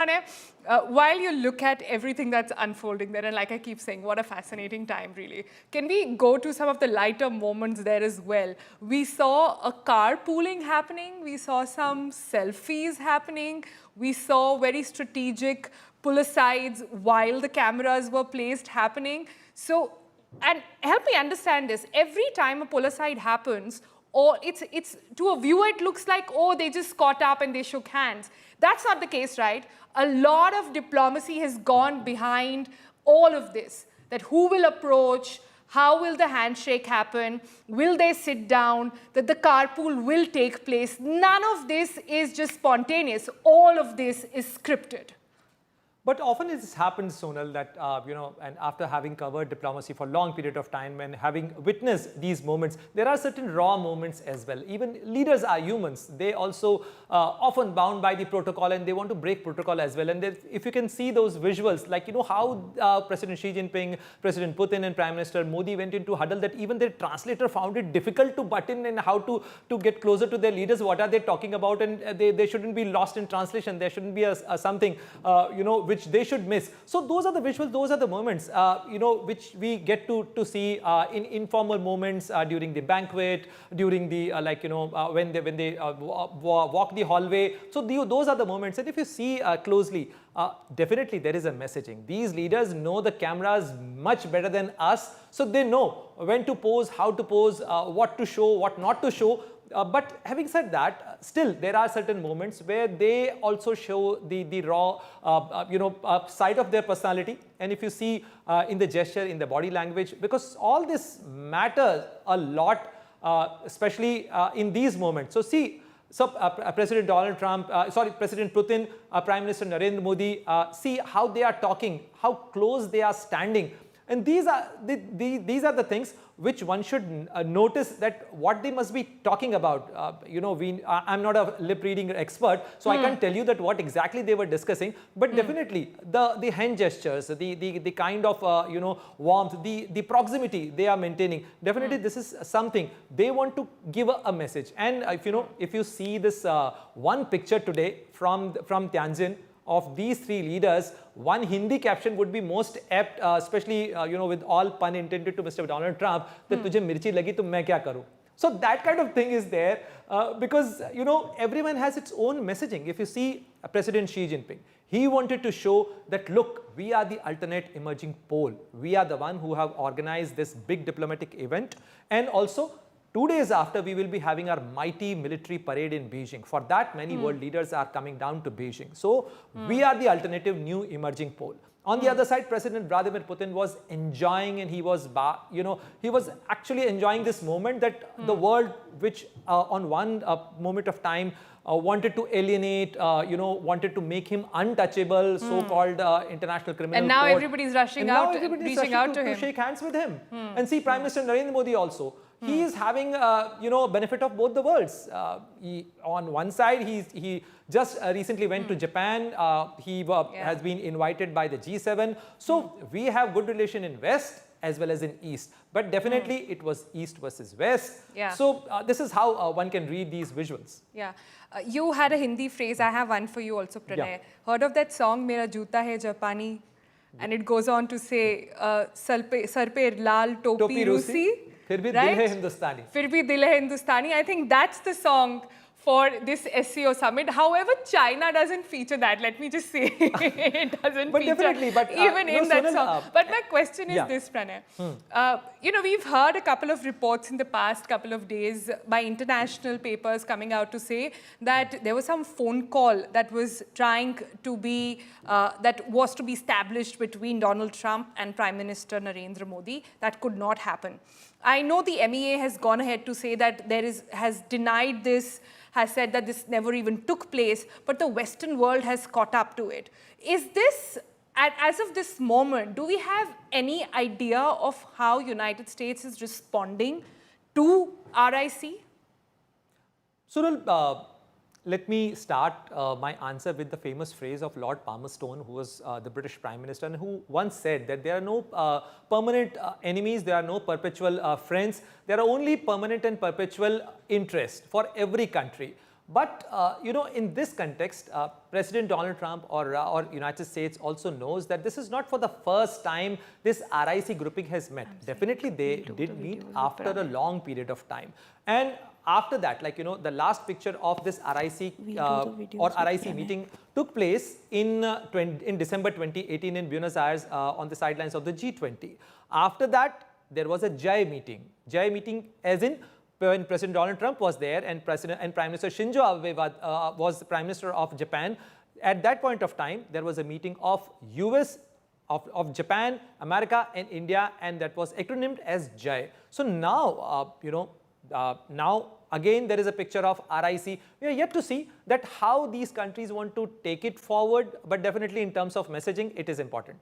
Pranay, while you look at everything that's unfolding there, and like I keep saying, what a fascinating time, really. Can we go to some of the lighter moments there as well? We saw a carpooling happening. We saw some selfies happening. We saw very strategic pull-asides while the cameras were placed happening. So, and help me understand this. Every time a pull-aside happens, or it's to a viewer, it looks like, oh, they just caught up and they shook hands. That's not the case, right? A lot of diplomacy has gone behind all of this. That who will approach, how will the handshake happen, will they sit down, that the carpool will take place. None of this is just spontaneous. All of this is scripted. But often it happens, Sonal, that, and after having covered diplomacy for a long period of time and having witnessed these moments, there are certain raw moments as well. Even leaders are humans. They also often bound by the protocol and they want to break protocol as well. And if you can see those visuals, like, how President Xi Jinping, President Putin and Prime Minister Modi went into huddle, that even their translator found it difficult to butt in and how to get closer to their leaders. What are they talking about? And they shouldn't be lost in translation. There shouldn't be something, which they should miss. So those are the visuals, those are the moments, which we get to see in informal moments during the banquet, during the, when they walk the hallway. So those are the moments. And if you see closely, definitely there is a messaging. These leaders know the cameras much better than us. So they know when to pose, how to pose, what to show, what not to show. But having said that, still there are certain moments where they also show the raw, side of their personality. And if you see in the gesture, in the body language, because all this matters a lot, especially in these moments. So see, President President Putin, Prime Minister Narendra Modi, see how they are talking, how close they are standing. And these are the things which one should notice, that what they must be talking about. I'm not a lip reading expert, so I can't tell you that what exactly they were discussing. But definitely the hand gestures, the kind of warmth, the proximity they are maintaining. Definitely this is something they want to give a message. And if you see this one picture today from Tianjin, of these three leaders, one Hindi caption would be most apt, especially with all pun intended to Mr. Donald Trump, that tujhe mirchi lagi to main kya karu. So that kind of thing is there because everyone has its own messaging. If you see President Xi Jinping, he wanted to show that, look, we are the alternate emerging pole. We are the one who have organized this big diplomatic event, and also 2 days after, we will be having our mighty military parade in Beijing. For that, many world leaders are coming down to Beijing. So we are the alternative new emerging pole. On the other side, President Vladimir Putin was enjoying, and he was actually enjoying this moment that the world, which on one moment of time wanted to alienate, wanted to make him untouchable, so-called international criminal and now court. Everybody's rushing out, reaching out to him. To shake hands with him. And see, Prime Minister Narendra Modi also. He is having, benefit of both the worlds. On one side, he just recently went to Japan. He has been invited by the G7. So we have good relation in West as well as in East. But definitely it was East versus West. Yeah. So this is how one can read these visuals. Yeah. You had a Hindi phrase. I have one for you also, Pranay. Yeah. Heard of that song, Mera Joota Hai Japani? And it goes on to say, Sar pe lal topi Rusi. फिर भी दिल है हिंदुस्तानी. फिर भी दिल है हिंदुस्तानी. I think that's the song for this SCO Summit. However, China doesn't feature that. Let me just say it doesn't feature definitely, even in that song. But my question is this, Pranay. We've heard a couple of reports in the past couple of days by international papers coming out to say that there was some phone call that was trying to be, that was to be established between Donald Trump and Prime Minister Narendra Modi. That could not happen. I know the MEA has gone ahead to say that has denied this, has said that this never even took place, but the Western world has caught up to it. Is this, as of this moment, do we have any idea of how United States is responding to RIC? Sunil, let me start my answer with the famous phrase of Lord Palmerston, who was the British Prime Minister, and who once said that there are no permanent enemies, there are no perpetual friends, there are only permanent and perpetual interests for every country. But in this context, President Donald Trump or United States also knows that this is not for the first time this RIC grouping has met. Definitely, they did meet after a long period of time. And after that, the last picture of this RIC or RIC meeting took place in December 2018 in Buenos Aires on the sidelines of the G20. After that, there was a Jai meeting. Jai meeting as in when President Donald Trump was there and Prime Minister Shinzo Abe was Prime Minister of Japan. At that point of time, there was a meeting of US, of Japan, America and India, and that was acronymed as Jai. So now, now again there is a picture of RIC. We are yet to see that how these countries want to take it forward, but definitely in terms of messaging, it is important.